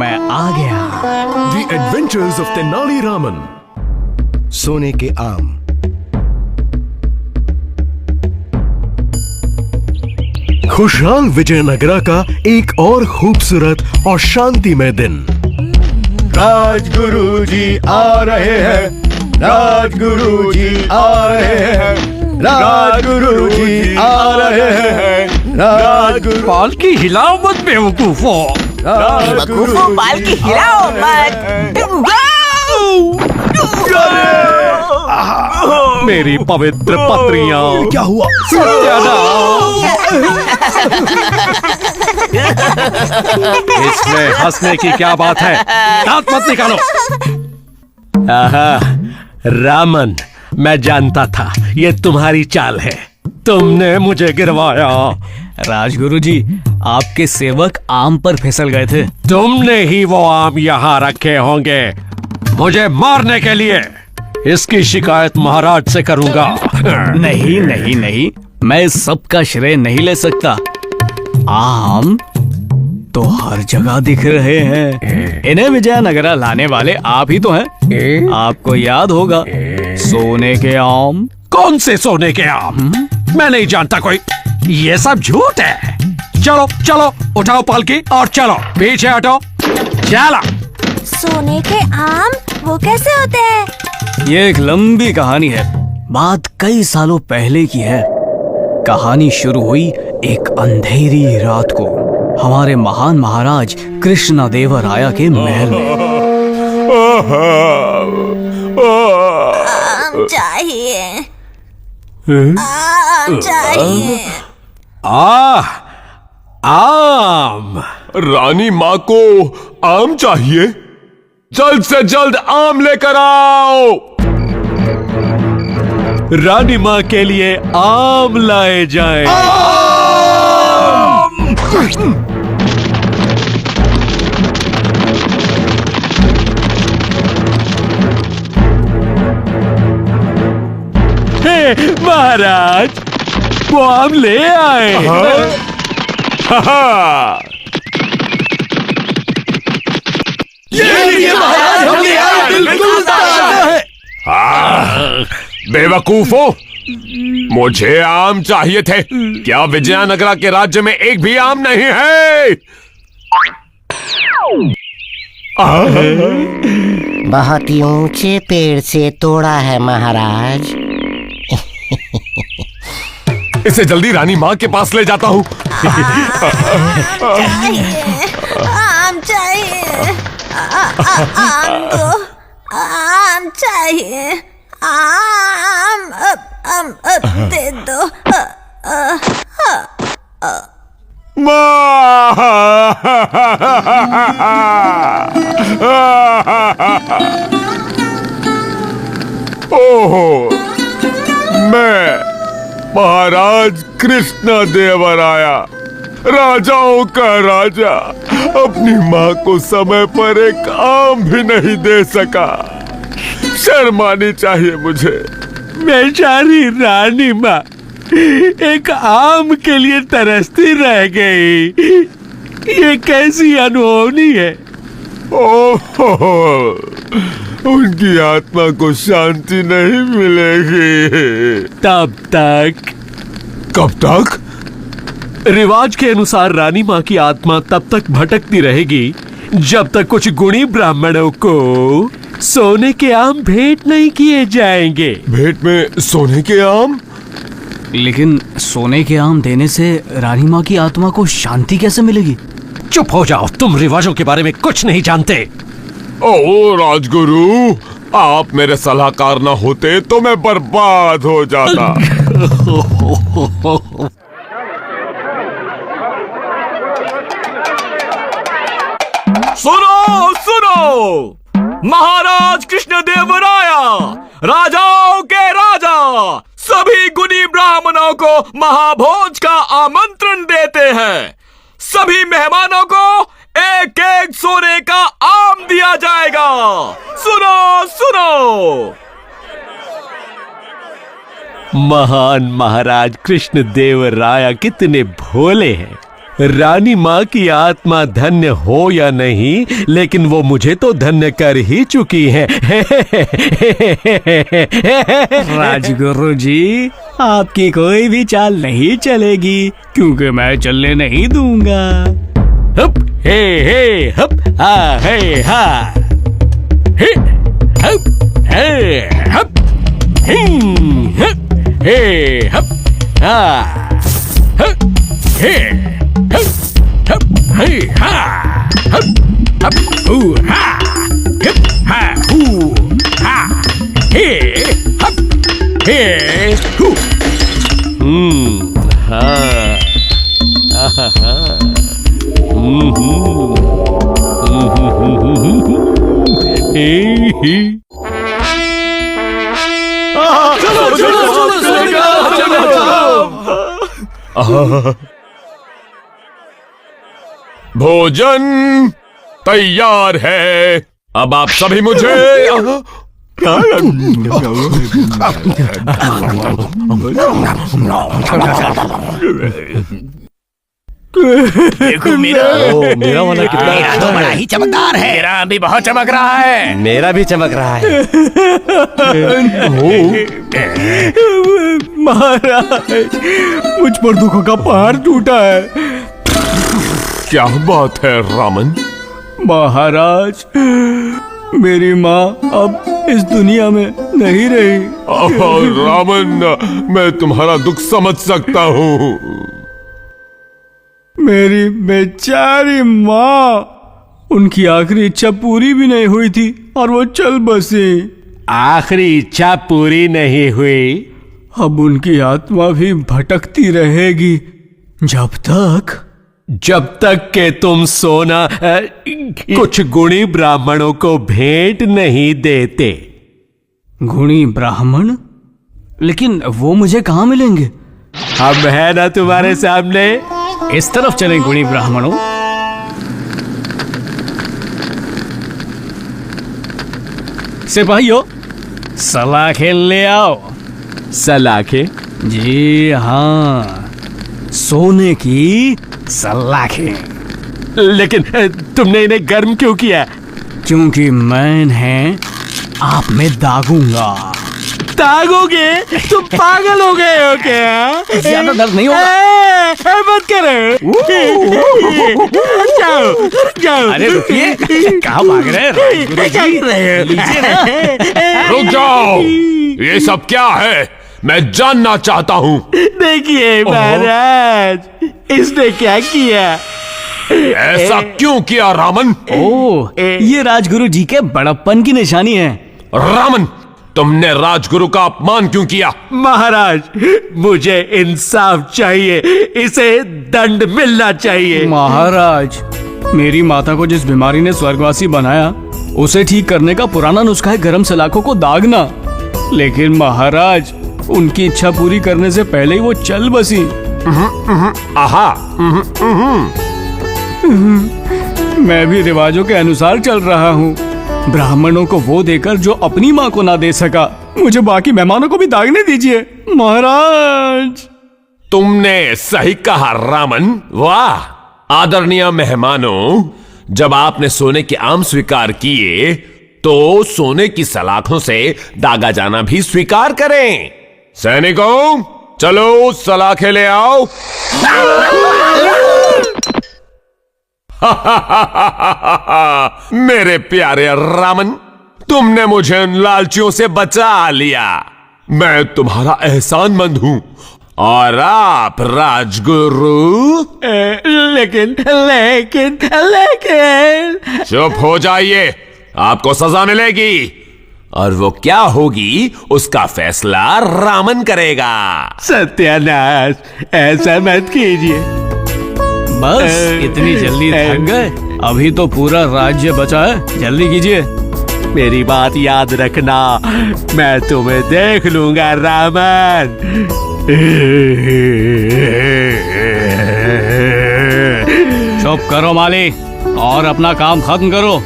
मैं आ गया। The Adventures of Tenali Raman। सोने के आम। खुशहाल विजयनगरा का एक और खूबसूरत और शांतिमय दिन। राजगुरु जी आ रहे हैं, राजगुरु जी आ रहे हैं, राजगुरु जी आ रहे हैं, राजगुरु। पालकी हिलाओ मत बेवकूफो। बेवकूफो, पालकी हिलाओ मत। मेरी पवित्र पत्रियां। क्या हुआ? इसमें हंसने की क्या बात है? दांत मत निकालो। आहा, रामन, मैं जानता था ये तुम्हारी चाल है। तुमने मुझे गिरवाया। राजगुरु जी, आपके सेवक आम पर फिसल गए थे। तुमने ही वो आम यहाँ रखे होंगे मुझे मारने के लिए। इसकी शिकायत महाराज से करूंगा। नहीं नहीं नहीं, मैं इस सब का श्रेय नहीं ले सकता। आम तो हर जगह दिख रहे हैं। इन्हें विजयनगरा लाने वाले आप ही तो हैं। आपको याद होगा, सोने के आम। कौन से सोने के आम? मैं नहीं जानता कोई। ये सब झूठ है। चलो चलो, उठाओ पालकी और चलो। पीछे हटो, चलो। सोने के आम वो कैसे होते हैं? ये एक लंबी कहानी है, बात कई सालों पहले की है। कहानी शुरू हुई एक अंधेरी रात को हमारे महान महाराज कृष्णदेवराया के महल में। आम चाहिए, आम चाहिए। आम। रानी माँ को आम चाहिए। जल्द से जल्द आम लेकर आओ। रानी माँ के लिए आम लाए जाएं। हे महाराज, वो आम ले आए। ये महाराज, हम ले आए, बिल्कुल ताजा है। बेवकूफो, मुझे आम चाहिए थे। क्या विजयनगरा के राज्य में एक भी आम नहीं है? बहुत ही ऊंचे पेड़ से तोड़ा है महाराज। इसे जल्दी रानी माँ के पास ले जाता हूँ। आम चाहिए, आम दो, आम चाहिए, आम दे दो। ओहो, मैं महाराज कृष्णदेवराया, राजाओं का राजा, अपनी माँ को समय पर एक आम भी नहीं दे सका। शर्म आनी चाहिए मुझे। बेचारी रानी माँ एक आम के लिए तरसती रह गई। ये कैसी अनहोनी है। ओहो, उनकी आत्मा को शांति नहीं मिलेगी। तब तक। कब तक? रिवाज के अनुसार रानी माँ की आत्मा तब तक भटकती रहेगी जब तक कुछ गुणी ब्राह्मणों को सोने के आम भेंट नहीं किए जाएंगे। भेंट में सोने के आम? लेकिन सोने के आम देने से रानी माँ की आत्मा को शांति कैसे मिलेगी? चुप हो जाओ, तुम रिवाजों के बारे में कुछ नहीं जानते। ओ राजगुरु, आप मेरे सलाहकार न होते तो मैं बर्बाद हो जाता। सुनो सुनो, महाराज कृष्णदेवराया, राजाओं के राजा, सभी गुणी ब्राह्मणों को महाभोज का आमंत्रण देते हैं। सभी मेहमानों को एक एक सोने का आम दिया जाएगा। सुनो सुनो। महान महाराज कृष्णदेवराया कितने भोले हैं। रानी माँ की आत्मा धन्य हो या नहीं, लेकिन वो मुझे तो धन्य कर ही चुकी है। राजगुरु जी, आपकी कोई भी चाल नहीं चलेगी, क्योंकि मैं चलने नहीं दूंगा। हप हे हप हा हे हा हे हप हे हप हप हे हप हा हप हे हप हे हा हप हू हा हप हा हू हा हे हप हे हू हा भोजन तैयार है। अब आप सभी मुझे देखो मेरा मेरा वाला कितना मेरा तो बड़ा ही चमकदार है। मेरा भी बहुत चमक रहा है। मेरा भी चमक रहा है। महाराज, मुझ पर दुखों का पहाड़ टूटा है। क्या बात है रामन? महाराज, मेरी माँ अब इस दुनिया में नहीं रही। रामन, मैं तुम्हारा दुख समझ सकता हूँ। मेरी बेचारी माँ, उनकी आखिरी इच्छा पूरी भी नहीं हुई थी और वो चल बसी। आखिरी इच्छा पूरी नहीं हुई। अब उनकी आत्मा भी भटकती रहेगी जब तक के तुम सोना कुछ गुणी ब्राह्मणों को भेंट नहीं देते। गुणी ब्राह्मण? लेकिन वो मुझे कहाँ मिलेंगे? हम है ना तुम्हारे सामने। इस तरफ चलें गुणी ब्राह्मणों। सिपाहियों, सलाखें ले आओ। सलाखें? जी हाँ, सोने की सलाखें। लेकिन तुमने इन्हें गर्म क्यों किया? क्योंकि मैं इन्हें आप में दागूंगा। दागोगे? तुम पागल हो गए हो क्या? ज्यादा दर्द नहीं होगा। मत करो। जाओ जाओ। अरे रुकिए, कहाँ भाग रहे हैं राजगुरु जी? लीजिए ना। रुक जाओ, ये सब क्या है? मैं जानना चाहता हूँ। देखिए महाराज, इसने क्या किया? ऐसा क्यों किया रामन? ओह, ये राजगुरु जी के बड़प्पन की निशानी है। रामन, तुमने राजगुरु का अपमान क्यों किया? महाराज, मुझे इंसाफ चाहिए। इसे दंड मिलना चाहिए। महाराज, मेरी माता को जिस बीमारी ने स्वर्गवासी बनाया, उसे ठीक करने का पुराना नुस्खा है गरम सलाखों को दागना। लेकिन महाराज, उनकी इच्छा पूरी करने से पहले ही वो चल बसी। आहा। मैं भी रिवाजों के अनुसार चल रहा हूँ। ब्राह्मणों को वो देकर जो अपनी माँ को ना दे सका, मुझे बाकी मेहमानों को भी दागने दीजिए महाराज। तुमने सही कहा रामन। वाह आदरणीय मेहमानों, जब आपने सोने के आम स्वीकार किए, तो सोने की सलाखों से दागा जाना भी स्वीकार करें। सैनिकों, चलो सलाखें ले आओ। मेरे प्यारे रामन, तुमने मुझे उन लालचियों से बचा लिया। मैं तुम्हारा एहसानमंद हूं। और आप राजगुरु? लेकिन लेकिन लेकिन चुप हो जाइए, आपको सजा मिलेगी। और वो क्या होगी, उसका फैसला रामन करेगा। सत्यानाश, ऐसा मत कीजिए। बस इतनी जल्दी थक गए? अभी तो पूरा राज्य बचा है, जल्दी कीजिए। मेरी बात याद रखना, मैं तुम्हें देख लूंगा रामन। चुप करो माली, और अपना काम खत्म करो।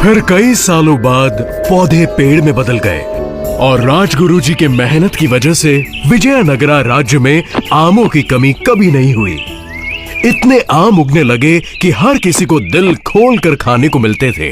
फिर कई सालों बाद पौधे पेड़ में बदल गए और राजगुरु जी के मेहनत की वजह से विजयनगरा राज्य में आमों की कमी कभी नहीं हुई। इतने आम उगने लगे कि हर किसी को दिल खोल कर खाने को मिलते थे।